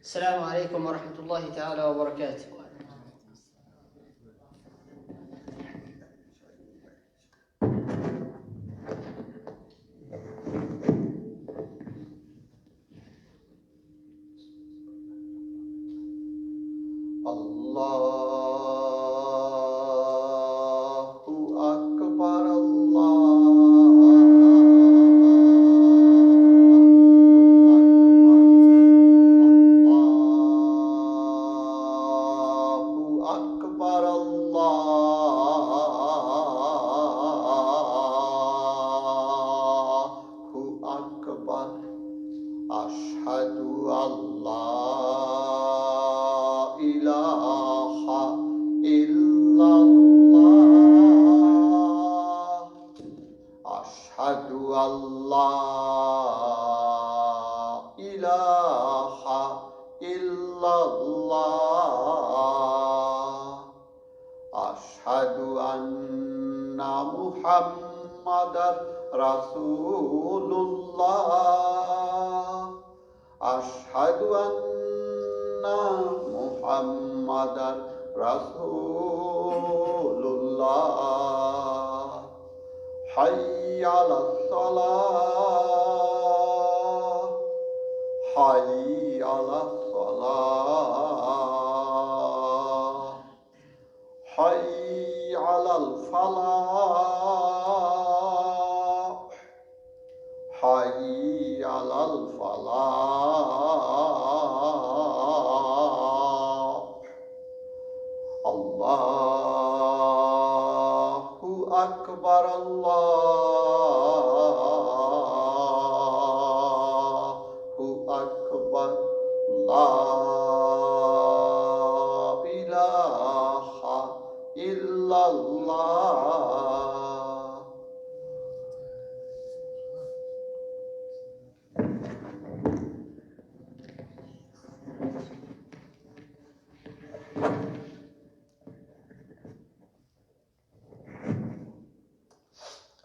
السلام عليكم ورحمة الله تعالى وبركاته.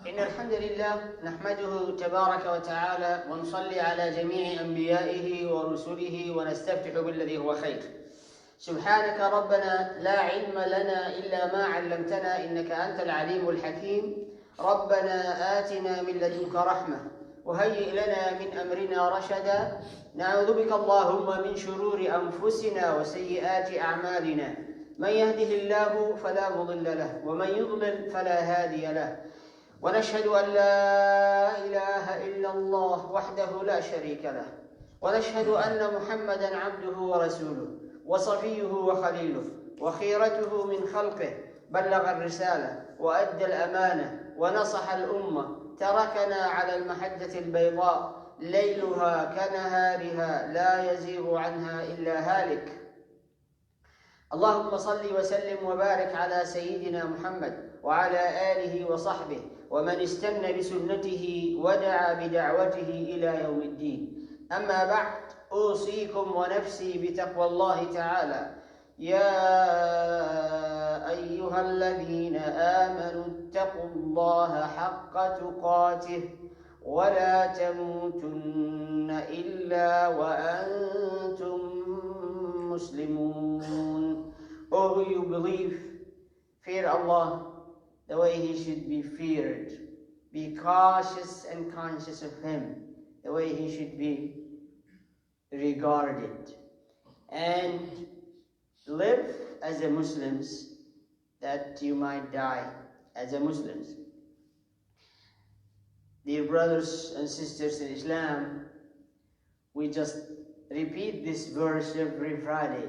إن الحمد لله نحمده تبارك وتعالى ونصلي على جميع أنبيائه ورسله ونستفتح بالذي هو خير. سبحانك ربنا لا علم لنا إلا ما علمتنا إنك أنت العليم الحكيم. ربنا آتنا من لدنك رحمة وهيئ لنا من أمرنا رشدا. نعوذ بك اللهم من شرور أنفسنا وسيئات أعمالنا، من يهده الله فلا مضل له ومن يضلل فلا هادي له. ونشهد أن لا إله إلا الله وحده لا شريك له، ونشهد أن محمدًا عبده ورسوله وصفيه وخليله وخيرته من خلقه، بلغ الرسالة وأدى الأمانة ونصح الأمة، تركنا على المحجة البيضاء ليلها كنهارها لا يزيغ عنها إلا هالك. اللهم صل وسلم وبارك على سيدنا محمد وعلى آله وصحبه ومن استنى بسنته ودعا بدعوته إلى يوم الدين. أما بعد، أوصيكم ونفسي بتقوى الله تعالى. يا أيها الذين آمنوا اتقوا الله حق تقاته ولا تموتن إلا وأنتم مسلمون. Oh, you believe, fear Allah the way He should be feared. Be cautious and conscious of Him the way He should be regarded. And live as a Muslims, that you might die as a Muslims. Dear brothers and sisters in Islam, we just repeat this verse every Friday,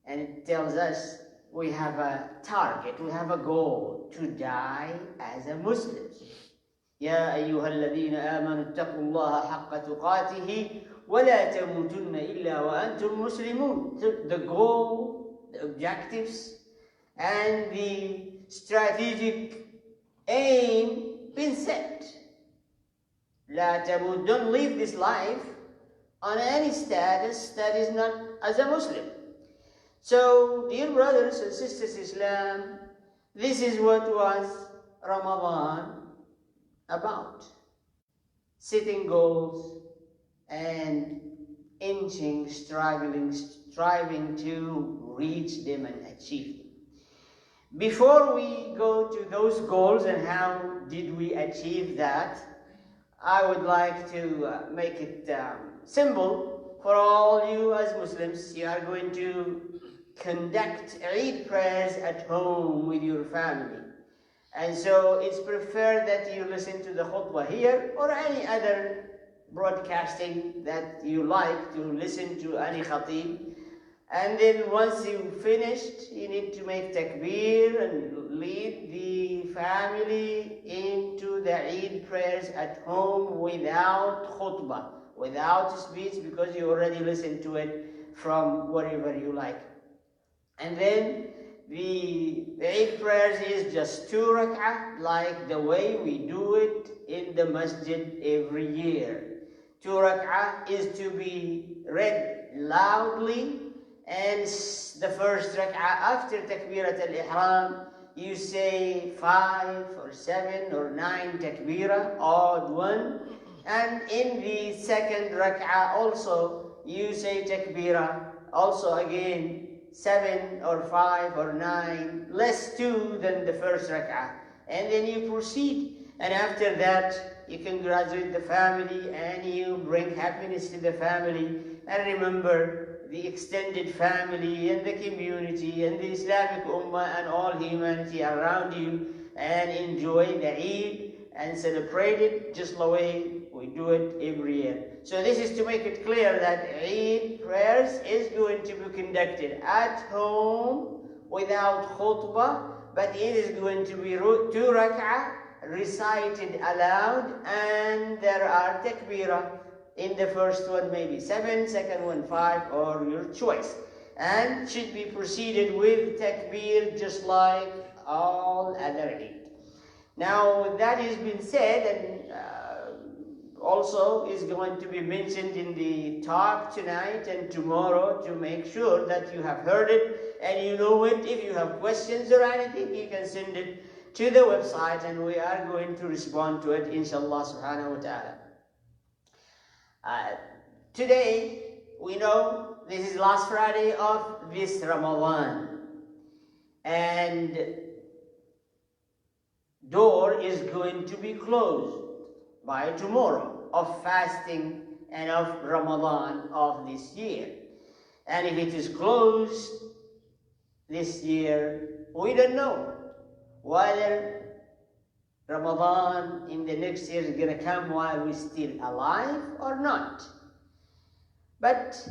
and it tells us we have a target, we have a goal to die as a Muslim. يا أيها الذين آمنوا اتقوا الله حق تقاته ولا تموتن إلا وأنتم مسلمون. The goal, the objectives, and the strategic aim been set. لا تموت, don't live this life on any status that is not as a Muslim. So, dear brothers and sisters in Islam, this is what was Ramadan about. Setting goals and inching, striving to reach them and achieve them. Before we go to those goals and how did we achieve that, I would like to make it simple for all you as Muslims. You are going to conduct Eid prayers at home with your family. And so it's preferred that you listen to the khutbah here or any other broadcasting that you like to listen to any khatib. And then once you've finished, you need to make takbir and lead the family into the Eid prayers at home without khutbah, without speech, because you already listened to it from wherever you like. And then the Eid prayers is just 2 rak'ah, like the way we do it in the masjid every year. 2 rak'ah is to be read loudly, and the first rak'ah after takbirat al-ihram, you say 5 or 7 or 9 takbirah, odd one. And in the second rak'ah also, you say takbirah, also again 7 or 5 or 9, less 2 than the first rak'ah. And then you proceed. And after that, you congratulate the family and you bring happiness to the family. And remember the extended family and the community and the Islamic Ummah and all humanity around you, and enjoy the Eid and celebrate it just the way we do it every year. So this is to make it clear that Eid prayers is going to be conducted at home without khutbah, but it is going to be 2 rak'ah recited aloud, and there are takbirah. In the first one maybe 7, second one 5, or your choice. And should be proceeded with takbir just like all other Eid. Now that has been said, and also is going to be mentioned in the talk tonight and tomorrow, to make sure that you have heard it and you know it. If you have questions or anything, you can send it to the website and we are going to respond to it, inshallah subhanahu wa ta'ala. Today, we know this is last Friday of this Ramadan, and door is going to be closed by tomorrow of fasting and of Ramadan of this year. And if it is closed this year, we don't know whether Ramadan in the next year is going to come while we're still alive or not. But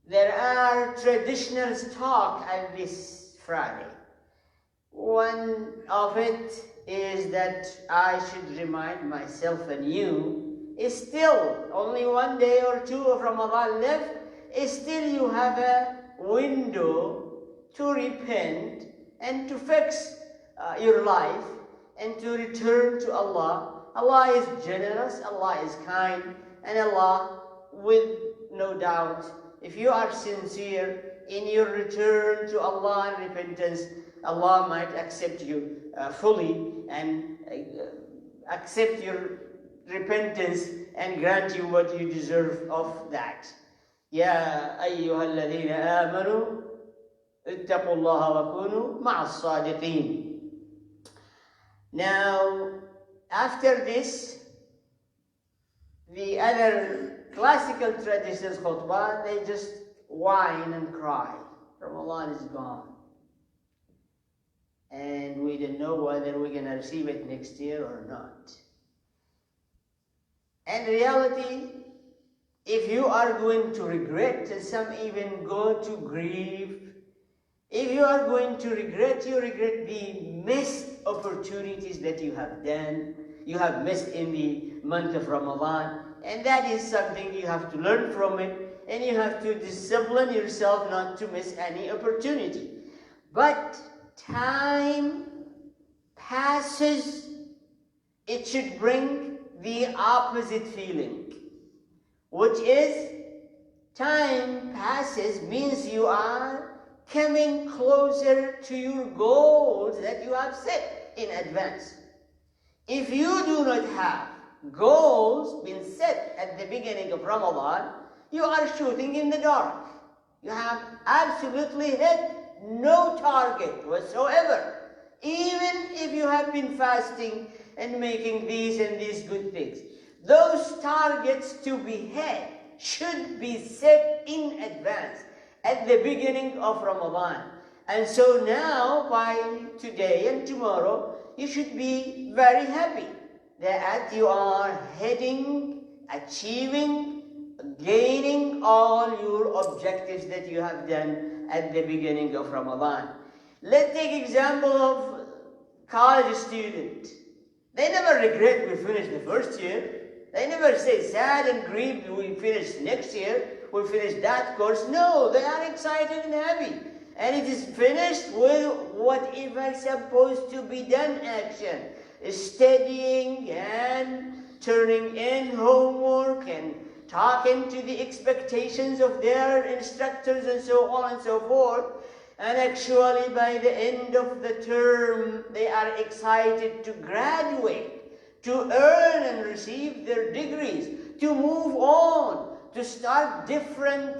there are traditional talk on this Friday. One of it is that I should remind myself and you, is still only 1 day or 2 of Ramadan left, is still you have a window to repent and to fix your life and to return to Allah. Allah is generous, Allah is kind, and Allah, with no doubt, if you are sincere in your return to Allah and repentance, Allah might accept you fully and accept your repentance and grant you what you deserve of that. Ya ayyuhalladhina amanu ittaqullaha wa kunu ma'as sadiqin. Now, after this, the other classical traditions khutbah, they just whine and cry. Ramadan is gone. And we don't know whether we're going to receive it next year or not. And reality, if you are going to regret, and some even go to grieve, if you are going to regret, you regret the missed opportunities that you have done, you have missed in the month of Ramadan. And that is something you have to learn from it, and you have to discipline yourself not to miss any opportunity. But time passes, it should bring the opposite feeling, which is time passes means you are coming closer to your goals that you have set in advance. If you do not have goals been set at the beginning of Ramadan, You are shooting in the dark. You have absolutely hit no target whatsoever. Even if you have been fasting and making these and these good things. Those targets to be hit should be set in advance at the beginning of Ramadan. And so now, by today and tomorrow, you should be very happy that you are heading, achieving, gaining all your objectives that you have done at the beginning of Ramadan. Let's take example of college student. They never regret we finished the first year. They never say sad and grieved we finished next year, we finished that course. No, they are excited and happy. And it is finished with whatever supposed to be done action. Studying and turning in homework and talking to the expectations of their instructors and so on and so forth. And actually by the end of the term, they are excited to graduate, to earn and receive their degrees, to move on, to start different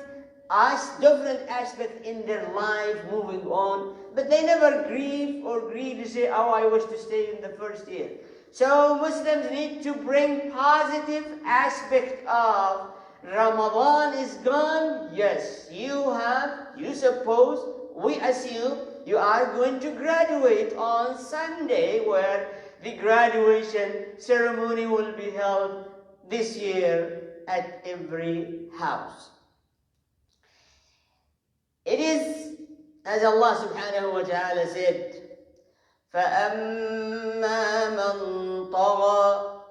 aspects in their life, moving on. But they never grieve or greed to say, oh, I wish to stay in the first year. So Muslims need to bring positive aspect of Ramadan is gone. Yes, you suppose, we assume you are going to graduate on Sunday, where the graduation ceremony will be held this year at every house. It is, as Allah subhanahu wa ta'ala said, فَأَمَّا مَنْ طَغَى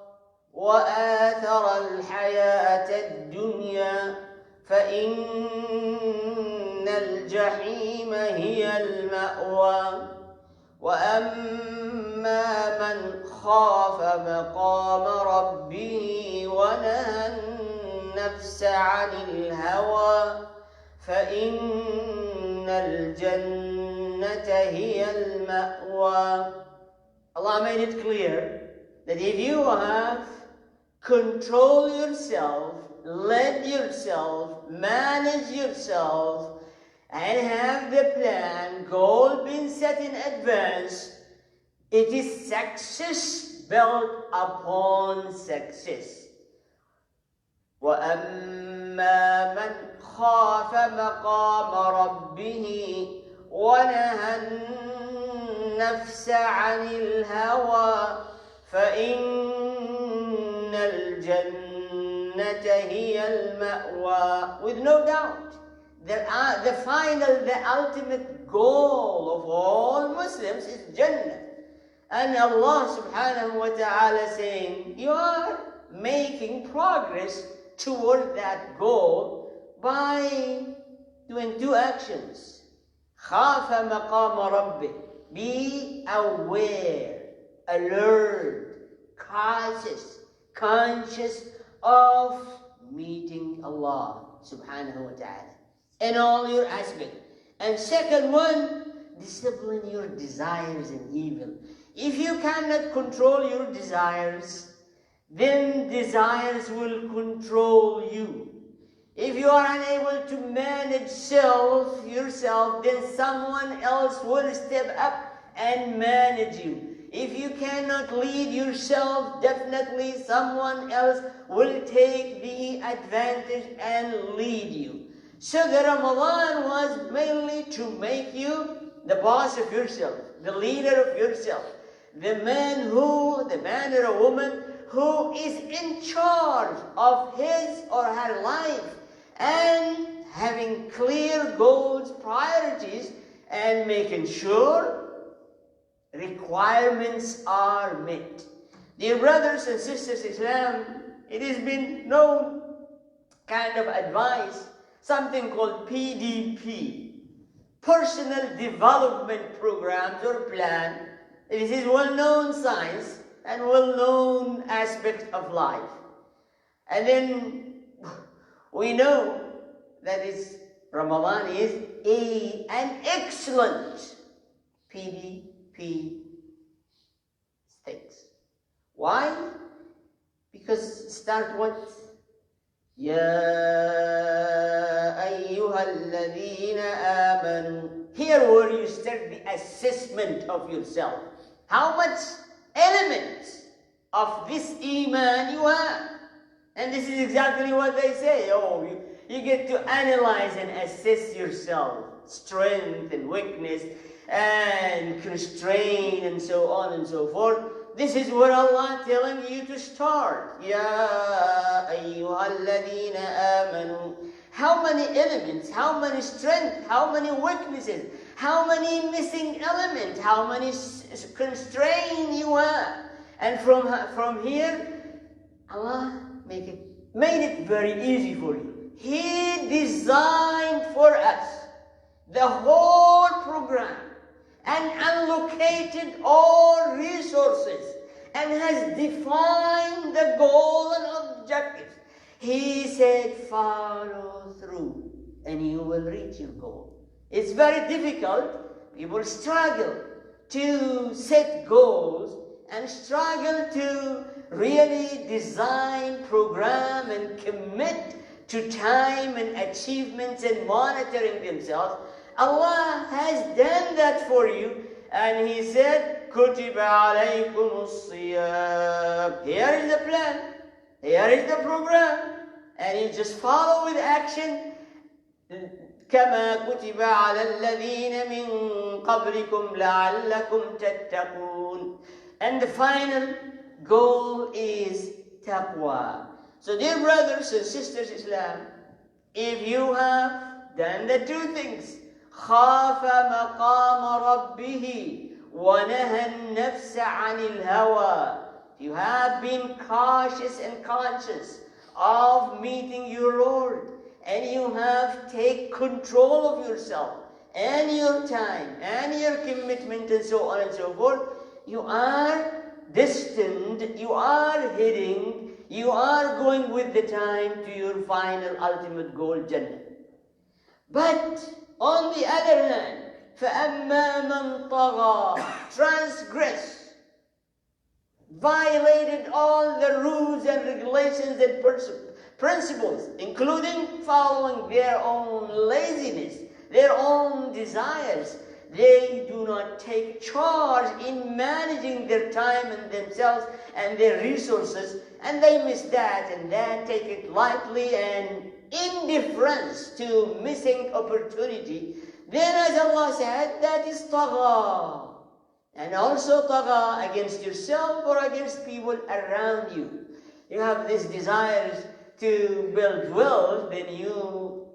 وَآثَرَ الْحَيَاةَ الدُّنْيَا فَإِنَّ الْجَحِيمَ هِيَ الْمَأْوَى وَأَمَّا مَنْ خَافَ مَقَامَ رَبِّهِ وَنَهَى النَّفْسَ عَنِ الْهَوَى فَإِنَّ الْجَنَّةَ هِيَ الْمَأْوَى. Allah made it clear that if you have control yourself, led yourself, manage yourself, and have the plan, goal been set in advance, it is success built upon success. وَأَمَّا مَنْ خَافَ مَقَامَ رَبِّهِ وَنَهَى النَّفْسَ عَنِ الْهَوَى فَإِنَّ الْجَنَّةَ هِيَ الْمَأْوَى. With no doubt, the ultimate goal of all Muslims is Jannah. And Allah subhanahu wa ta'ala saying, you are making progress toward that goal by doing two actions. خَافَ مَقَامَ رَبِّهِ. Be aware, alert, conscious of meeting Allah subhanahu wa ta'ala in all your aspects. And second one, discipline your desires and evil. If you cannot control your desires, then desires will control you. If you are unable to manage yourself, then someone else will step up and manage you. If you cannot lead yourself, definitely someone else will take the advantage and lead you. So the Ramadan was mainly to make you the boss of yourself, the leader of yourself, the man or a woman who is in charge of his or her life and having clear goals, priorities, and making sure requirements are met. Dear brothers and sisters in Islam, it has been known kind of advice, something called PDP, Personal Development Programs or Plan. It is well-known science and well-known aspect of life. And then we know that Ramadan is an excellent PDP stakes. Why? Because start what? يا أيها الذين آمنوا. Here where you start the assessment of yourself. How much elements of this iman you have. And this is exactly what they say. Oh, you get to analyze and assess yourself. Strength and weakness and constraint and so on and so forth. This is where Allah telling you to start. Ya ayyuhalladhina amanu. How many elements, how many strength, how many weaknesses, how many missing elements, how many constraints you have. And from here, Allah made it very easy for you. He designed for us the whole program and allocated all resources and has defined the goal and objectives. He said, follow through and you will reach your goal. It's very difficult. People struggle to set goals and struggle to really design, program, and commit to time and achievements and monitoring themselves. Allah has done that for you, and He said, كُتِبَ عَلَيْكُمُ الصِّيَامُ. Here is the plan, here is the program, and you just follow with action. كَمَا كُتِبَ عَلَى الَّذِينَ مِن قَبْلِكُمْ لَعَلَّكُمْ تَتَّقُونَ. And the final goal is taqwa. So dear brothers and sisters Islam, if you have done the two things, خَافَ مَقَامَ رَبِّهِ وَنَهَى النَّفْسَ عَنِ الْهَوَى. You have been cautious and conscious of meeting your Lord, and you have taken control of yourself and your time and your commitment and so on and so forth, you are destined, you are heading, you are going with the time to your final ultimate goal, Jannah. But on the other hand, فَأَمَّا مَنْ طَغَى, transgress, violated all the rules and regulations and principles, including following their own laziness, their own desires. They do not take charge in managing their time and themselves and their resources, and they miss that and that, take it lightly and indifference to missing opportunity. Then, as Allah said, that is tagha. And also tagha against yourself or against people around you. You have these desires to build wealth, then you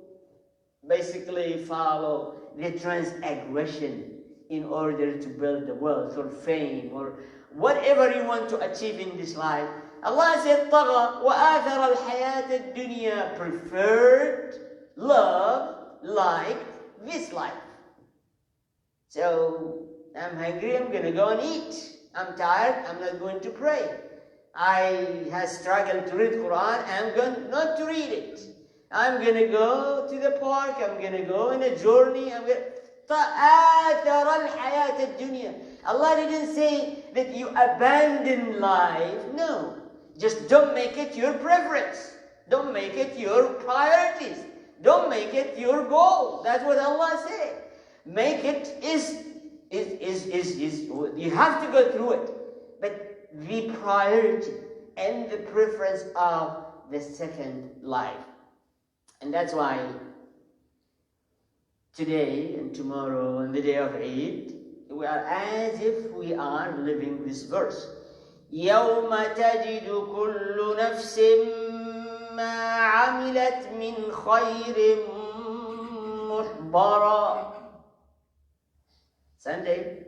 basically follow the transaggression in order to build the wealth or fame or whatever you want to achieve in this life. Allah said, طَغَى وَآثَرَ الْحَيَاةَ الدُّنْيَا, preferred, loved, liked this life. So, I'm hungry, I'm going to go and eat. I'm tired, I'm not going to pray. I have struggled to read Quran, I'm going not to read it. I'm going to go to the park, I'm going to go on a journey, فَآثَرَ الْحَيَاةَ الدُّنْيا. Allah didn't say that you abandon life, no. Just don't make it your preference. Don't make it your priorities. Don't make it your goal. That's what Allah said. Make it you have to go through it. But the priority and the preference of the second life. And that's why today and tomorrow and the day of Eid, we are as if we are living this verse. يَوْمَ تَجِدُ كُلُّ نَفْسٍ مَا عَمِلَتْ مِنْ خَيْرٍ مُحْضَرًا. Sunday,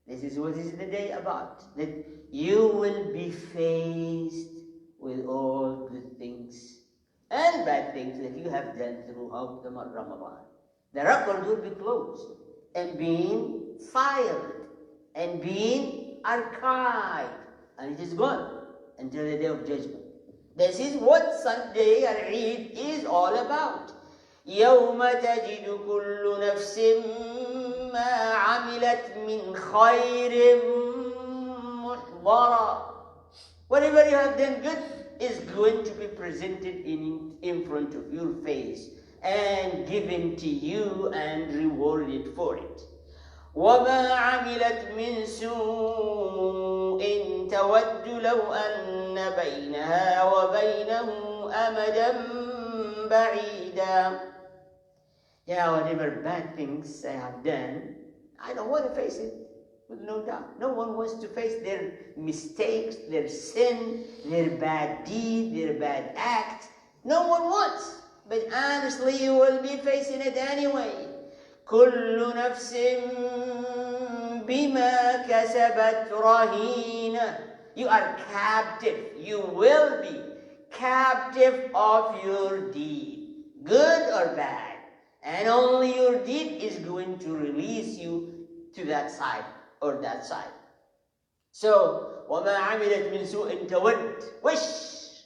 this is what is the day about. That you will be faced with all good things and bad things that you have done throughout the month of Ramadan. The record will be closed and being filed and being archived, and it is gone until the day of judgment. This is what Sunday and Eid is all about. يَوْمَ تَجِدُ كُلُّ نَفْسٍ مَا عَمِلَتْ مِنْ خَيْرٍ مُحْضَرًا. Whatever you have done good, is going to be presented in front of your face and given to you and rewarded for it. وَمَا عَمِلَتْ مِنْ سُوءٍ تَوَدُّ لَوْ أَنَّ بَيْنَهَا وَبَيْنَهُ أَمَدًا بَعِيدًا. Yeah, whatever bad things I have done, I don't want to face it, with no doubt. No one wants to face their mistakes, their sin, their bad deed, their bad act. No one wants. But honestly, you will be facing it anyway. كل نفس بما كسبت رهينة. You are captive. You will be captive of your deed, good or bad. And only your deed is going to release you to that side or that side. So, وَمَا عَمِلَتْ مِنْ سُوءٍ تَوَدْ. Wish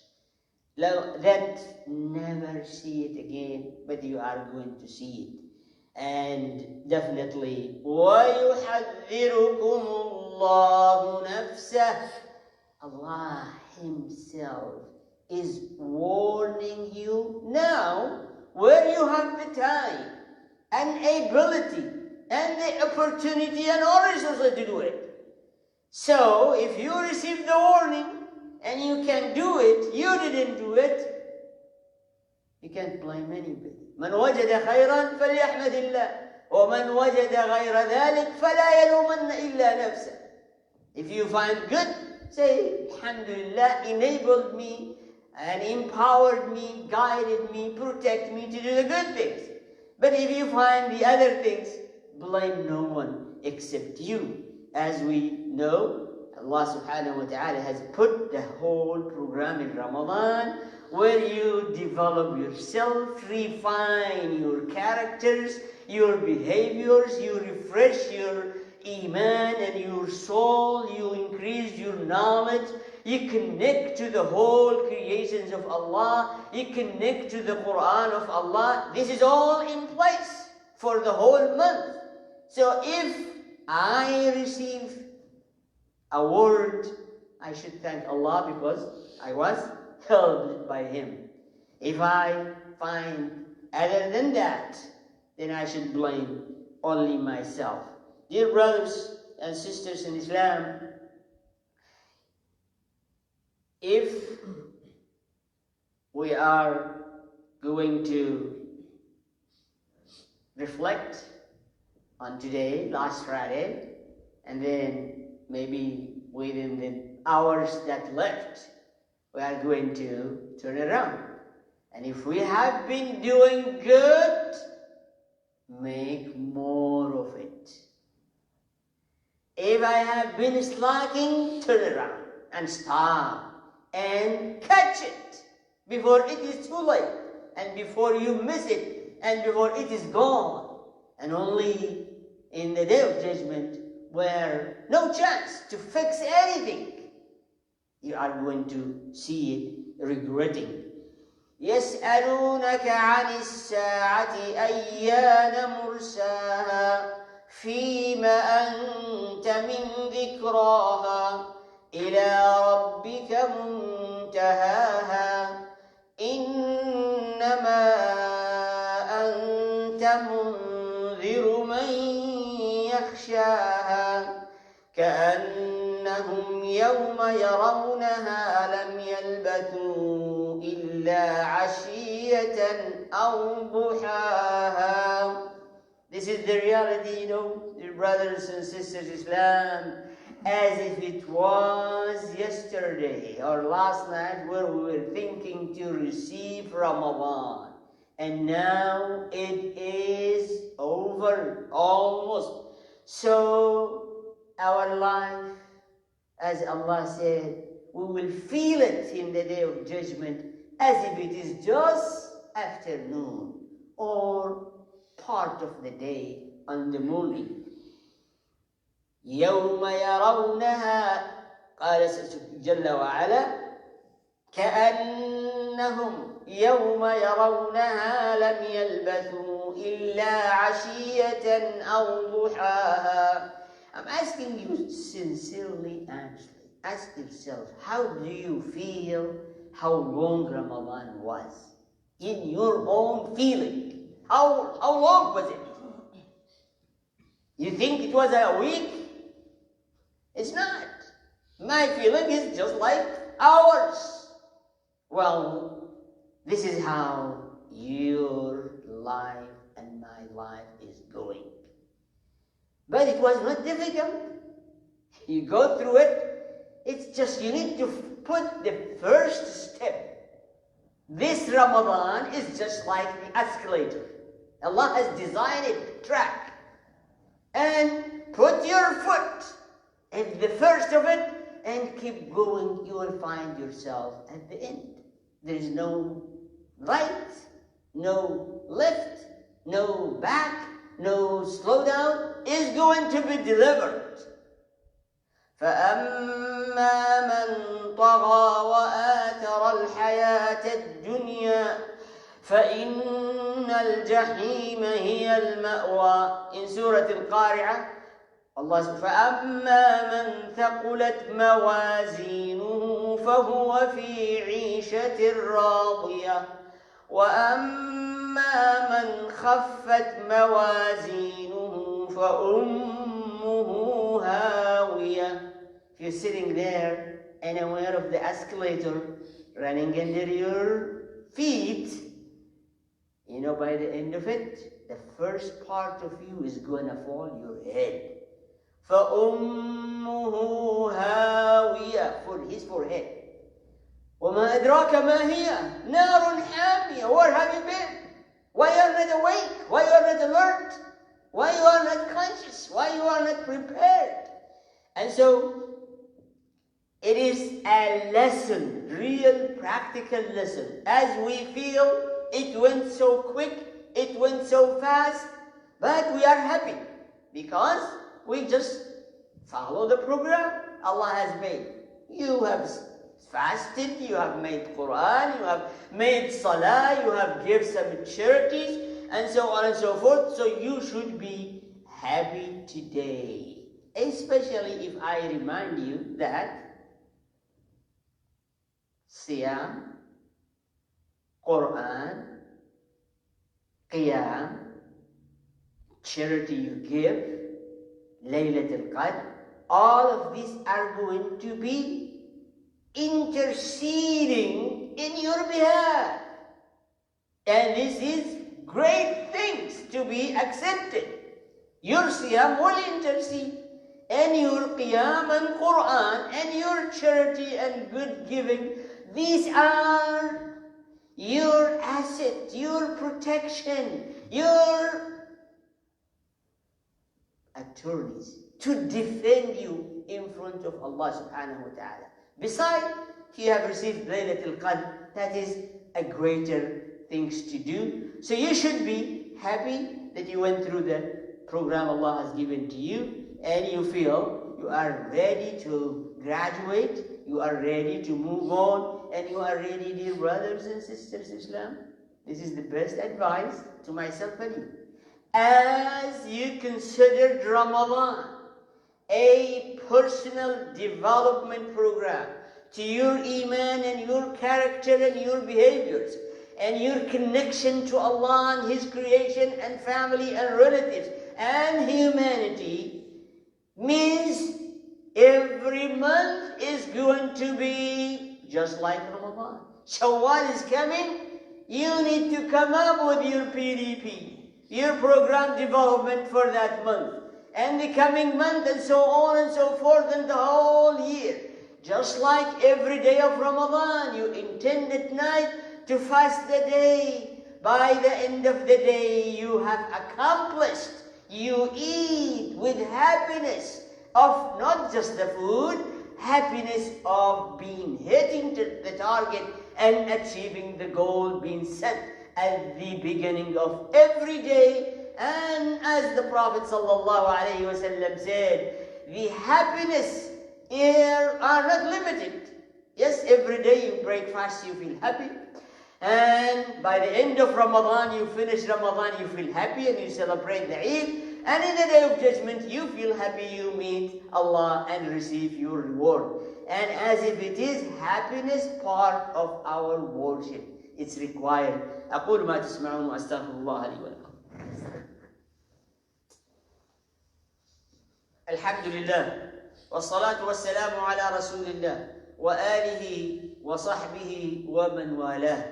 that never see it again, but you are going to see it. And definitely, وَيُحَذِّرُكُمُ اللَّهُ نَفْسَهُ. Allah Himself is warning you now, where you have the time and ability and the opportunity and all resources to do it. So, if you receive the warning and you can do it, you didn't do it, you can't blame anybody. من وجد خيرا فليحمد الله ومن وجد غير ذلك فلا يلومن إلا نفسه. If you find good, say Alhamdulillah, enabled me and empowered me, guided me, protect me to do the good things. But if you find the other things, blame no one except you. As we know, Allah subhanahu wa ta'ala has put the whole program in Ramadan, where you develop yourself, refine your characters, your behaviors, you refresh your iman and your soul, you increase your knowledge, you connect to the whole creations of Allah, you connect to the Quran of Allah. This is all in place for the whole month. So if I receive a word, I should thank Allah because I was helped by Him. If I find other than that, then I should blame only myself. Dear brothers and sisters in Islam, if we are going to reflect on today, last Friday, and then maybe within the hours that left, we are going to turn around. And if we have been doing good, make more of it. If I have been slacking, turn around and stop and catch it before it is too late and before you miss it and before it is gone. And only in the day of judgment, where no chance to fix anything, you are going to see it regretting. يسألونك عن الساعة أيان مرساها فيما أنت من ذكراها إلى ربك منتهاها إنما أنت منذر من يخشاها كأنهم يوم يرونها لم يلبثوا إلا عشية أو ضحاها. This is the reality, dear brothers and sisters in Islam, as if it was yesterday or last night where we were thinking to receive Ramadan. And now it is over, almost. So our life, as Allah said, we will feel it in the day of judgment as if it is just afternoon or part of the day on the morning. يوم يرونها قال جل وعلا كأنهم يوم يرونها لم يلبثوا إلا عشية أو ضحاها. I'm asking you sincerely, honestly, ask yourself, how do you feel how long Ramadan was in your own feeling. How long was it? You think it was a week? It's not. My feeling is just like hours. Well, this is how your life and my life is going. But it was not difficult. You go through it. It's just you need to put the first step. This Ramadan is just like the escalator. Allah has designed a track. And put your foot at the first of it and keep going. You will find yourself at the end. There is no right, no left, no back, no slowdown. Is going to be delivered. فَأَمَّا مَنْ طَغَى وَآثَرَ الْحَيَاةَ الدُّنْيَا فَإِنَّ الْجَحِيمَ هِيَ الْمَأْوَى. In Surah Al-Qari'ah, Allah says, فَأَمَّا مَنْ ثَقُلَتْ مَوَازِينُهُ فَهُوَ فِي عِيشَةٍ رَاضِيَةٍ وَأَمَّا مَنْ خَفَّتْ مَوَازِينُهُ فَأُمُّهُ هَاوِيَةٌ. If you're sitting there and aware of the escalator running under your feet, you know, by the end of it, the first part of you is going to fall your head. فَأُمُّهُ هَاوِيَةٌ, for his forehead. وَمَا أَدْرَاكَ مَا هِيَ نَارٌ حَامِيَةٌ. Where have you been? Why you are not awake? Why you are not alert? Why you are not conscious? Why you are not prepared? And so, it is a lesson, real practical lesson. As we feel it went so quick, it went so fast, but we are happy because we just follow the program Allah has made. You have fasted, you have made Quran, you have made Salah, you have given some charities, and so on and so forth. So you should be happy today. Especially if I remind you that Siyam, Quran, Qiyam, charity you give, Laylatul Qadr, all of these are going to be interceding in your behalf. And this is great things to be accepted. Your Siyam will intercede, and your Qiyam and Quran, and your charity and good giving, these are your asset, your protection, your attorneys to defend you in front of Allah subhanahu wa ta'ala. Besides, if you have received Laylatul Qadr, that is a greater things to do. So you should be happy that you went through the program Allah has given to you, and you feel you are ready to graduate, you are ready to move on, and you are ready, dear brothers and sisters, Islam. This is the best advice to myself and you. As you considered Ramadan a personal development program to your iman and your character and your behaviors and your connection to Allah and His creation and family and relatives and humanity, means every month is going to be just like Ramadan. Shawwal is coming. You need to come up with your PDP, your program development for that month, and the coming month, and so on and so forth, and the whole year. Just like every day of Ramadan, you intend at night to fast the day. By the end of the day, you have accomplished. You eat with happiness of not just the food, happiness of hitting the target and achieving the goal being set at the beginning of every day. And as the Prophet ﷺ said, the happiness here are not limited. Yes, every day you break fast, you feel happy. And by the end of Ramadan, you finish Ramadan, you feel happy and you celebrate the Eid. And in the Day of Judgment, you feel happy, you meet Allah and receive your reward. and as if it is happiness part of our worship. It's required. أقول ما تسمعون وأستغفر الله لي ولكم. الحمد لله والصلاة والسلام على رسول الله وآله وصحبه ومن والاه.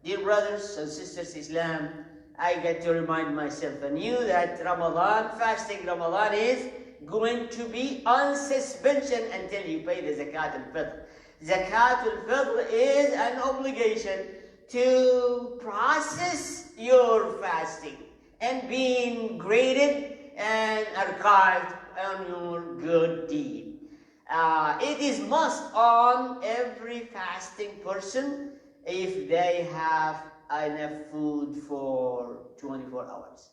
Dear brothers and sisters Islam, I get to remind myself anew that fasting Ramadan is going to be on suspension until you pay the Zakat al-Fitr. Zakat al-Fitr is an obligation to process your fasting and being graded and archived on your good deed. It is must on every fasting person if they have enough food for 24 hours.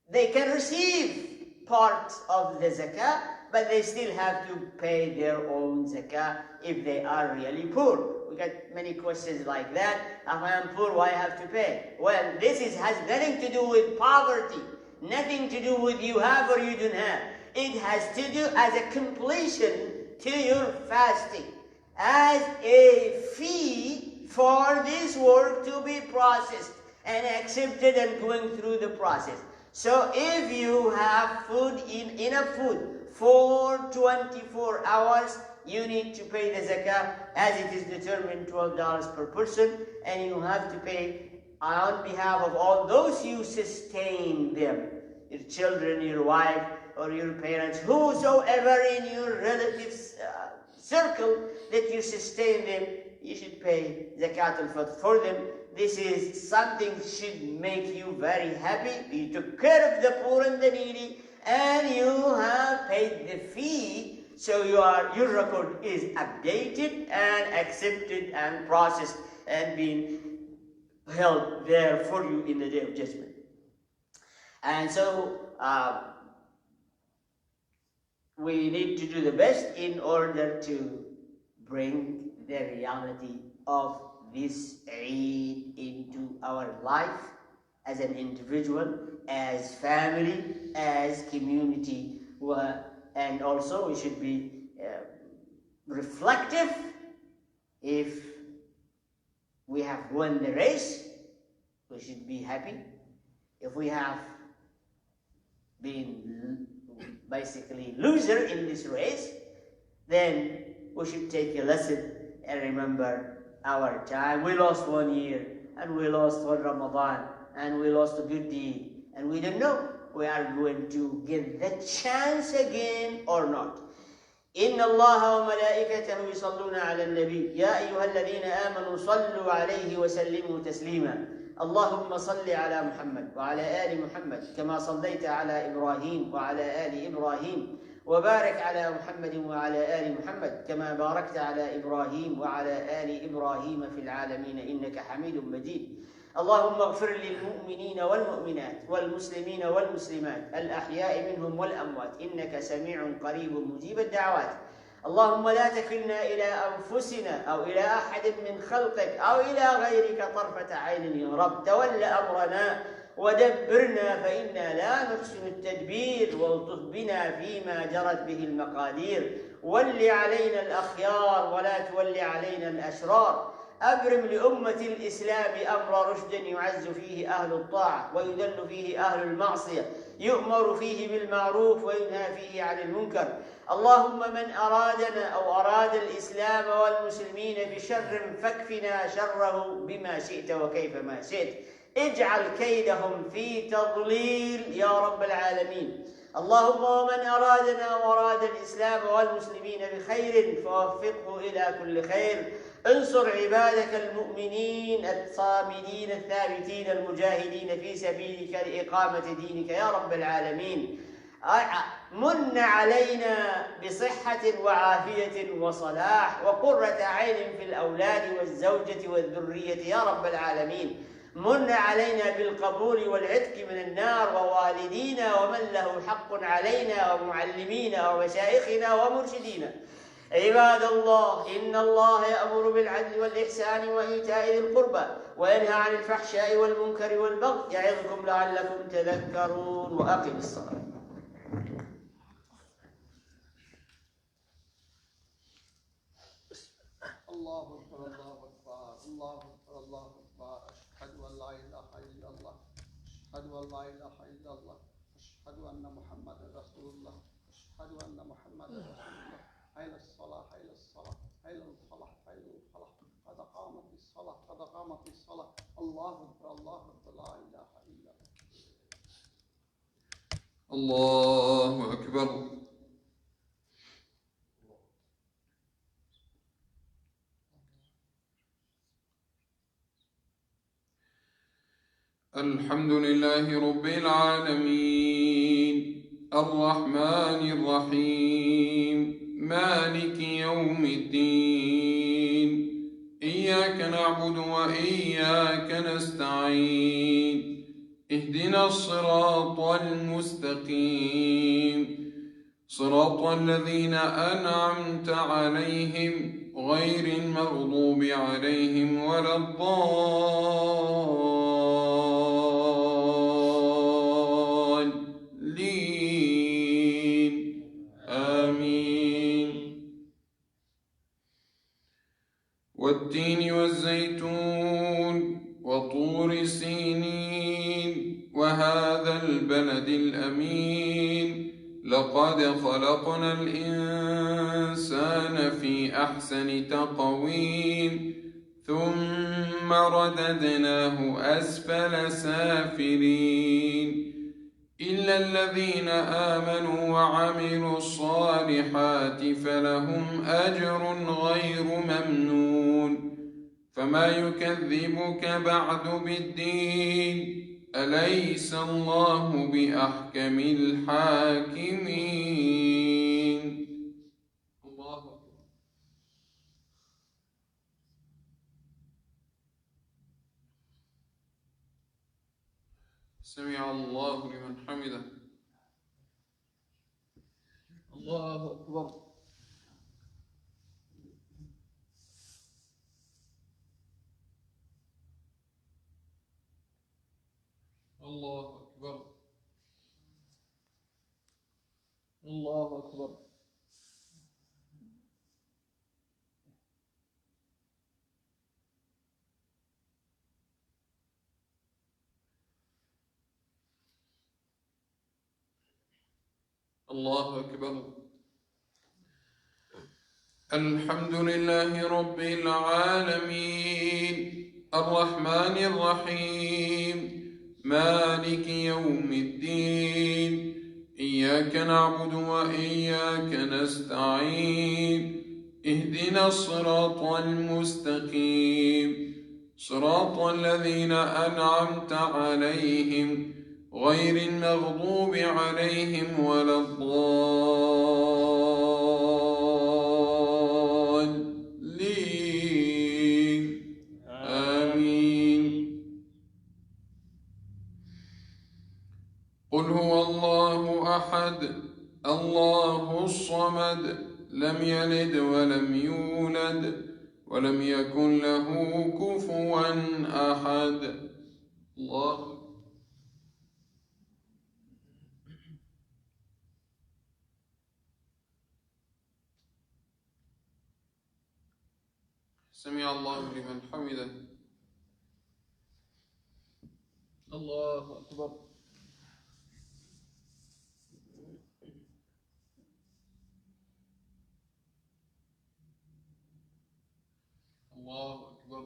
They can receive part of the zakah, but they still have to pay their own zakah if they are really poor. We get many questions like that. If I am poor, why I have to pay? Well, this has nothing to do with poverty, nothing to do with you have or you don't have. It has to do as a completion to your fasting, as a fee for this work to be processed and accepted and going through the process. So if you have enough food for 24 hours, you need to pay the zakah as it is determined $12 per person, and you have to pay on behalf of all those you sustain them, your children, your wife, or your parents, whosoever in your relatives circle that you sustain them, you should pay zakat al-fitr for them. This is something should make you very happy. You took care of the poor and the needy, and you have paid the fee, so your record is updated and accepted and processed and being held there for you in the day of judgment. And so we need to do the best in order to bring the reality of this Eid into our life as an individual, as family, as community, and also we should be reflective. If we have won the race, we should be happy. If we have been basically loser in this race, then we should take a lesson and remember our time. We lost 1 year, and we lost 1 Ramadan, and we lost a good deed, and we don't know we are going to get the chance again or not. إن الله وملائكته يصلون على النبي يا أيها الذين آمنوا صلوا عليه وسلموا تسليما اللهم صل على محمد وعلى آل محمد كما صليت على إبراهيم وعلى آل إبراهيم وبارك على محمد وعلى آل محمد كما باركت على إبراهيم وعلى آل إبراهيم في العالمين إنك حميد مجيد. اللهم اغفر للمؤمنين والمؤمنات والمسلمين والمسلمات الأحياء منهم والأموات إنك سميع قريب مجيب الدعوات. اللهم لا تكلنا إلى أنفسنا أو إلى أحد من خلقك أو إلى غيرك طرفة عين يا رب. تول أمرنا ودبرنا فإنا لا نحسن التدبير والطف بنا فيما جرت به المقادير. ول علينا الأخيار ولا تول علينا الأشرار. أبرم لأمة الإسلام أمر رشد يعز فيه أهل الطاعة ويذل فيه أهل المعصية يؤمر فيه بالمعروف وينهى فيه عن المنكر. اللهم من أرادنا أو أراد الإسلام والمسلمين بشر فاكفنا شره بما شئت وكيف ما شئت. اجعل كيدهم في تضليل يا رب العالمين. اللهم ومن أرادنا وأراد الإسلام والمسلمين بخير فوفقه إلى كل خير. انصر عبادك المؤمنين الصامدين الثابتين المجاهدين في سبيلك لإقامة دينك يا رب العالمين. من علينا بصحة وعافية وصلاح وقرة عين في الأولاد والزوجة والذرية يا رب العالمين. من علينا بالقبول والعتق من النار ووالدينا ومن له حق علينا ومعلمينا ومشايخنا ومرشدينا. عباد الله إن الله يأمر بالعدل والإحسان وإيتاء ذي القربى وينهى عن الفحشاء والمنكر والبغي يعظكم لعلكم تذكرون. وأقم الصلاة. الله أكبر الله أكبر الله أكبر الله أكبر أشهد أن لا إله إلا الله أشهد أن لا إله إلا الله أشهد أن محمدا رسول الله أشهد أن محمدا رسول الله أين الصلاة أين الصلاة أين الفلاح أين الفلاح قد قامت الصلاة قد قامت الصلاة الله أكبر الله أكبر لا إله إلا الله الله أكبر. الحمد لله رب العالمين الرحمن الرحيم مالك يوم الدين إياك نعبد وإياك نستعين اهدنا الصراط المستقيم صراط الذين أنعمت عليهم غير المغضوب عليهم ولا الضالين آمين. والتين والزيتون وطور سينين وهذا البلد الأمين لقد خلقنا الإنسان في أحسن تقويم ثم رددناه أسفل سافلين إلا الذين آمنوا وعملوا الصالحات فلهم أجر غير ممنون. فما يكذبك بعد بالدين أليس الله بأحكم الحاكمين. الله أكبر. سمع الله لمن حمده. الله أكبر. الله أكبر. الله أكبر. الله أكبر. الحمد لله رب العالمين الرحمن الرحيم مالك يوم الدين إياك نعبد وإياك نستعين اهدنا الصراط المستقيم صراط الذين أنعمت عليهم غير المغضوب عليهم ولا الضالين آمين. قل هو الله أحد الله الصمد لم يلد ولم يولد ولم يكن له كفوا أحد. الله. سمع الله لمن حمده. الله أكبر. الله أكبر.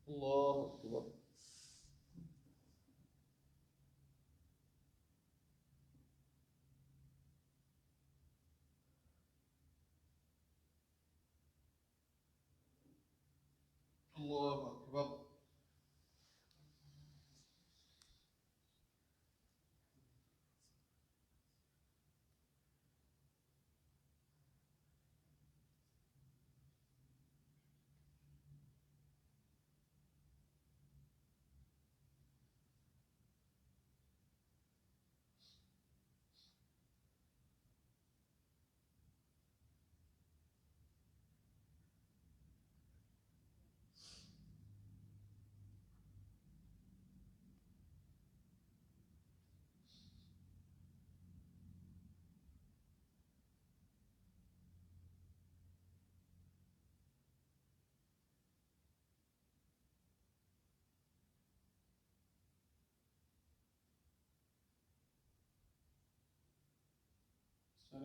الله أكبر. الله أكبر.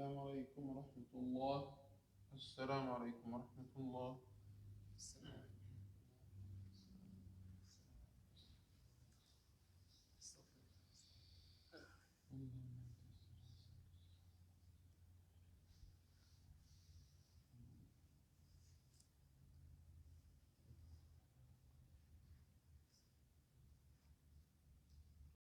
السلام عليكم ورحمة الله. السلام عليكم ورحمة الله. السلام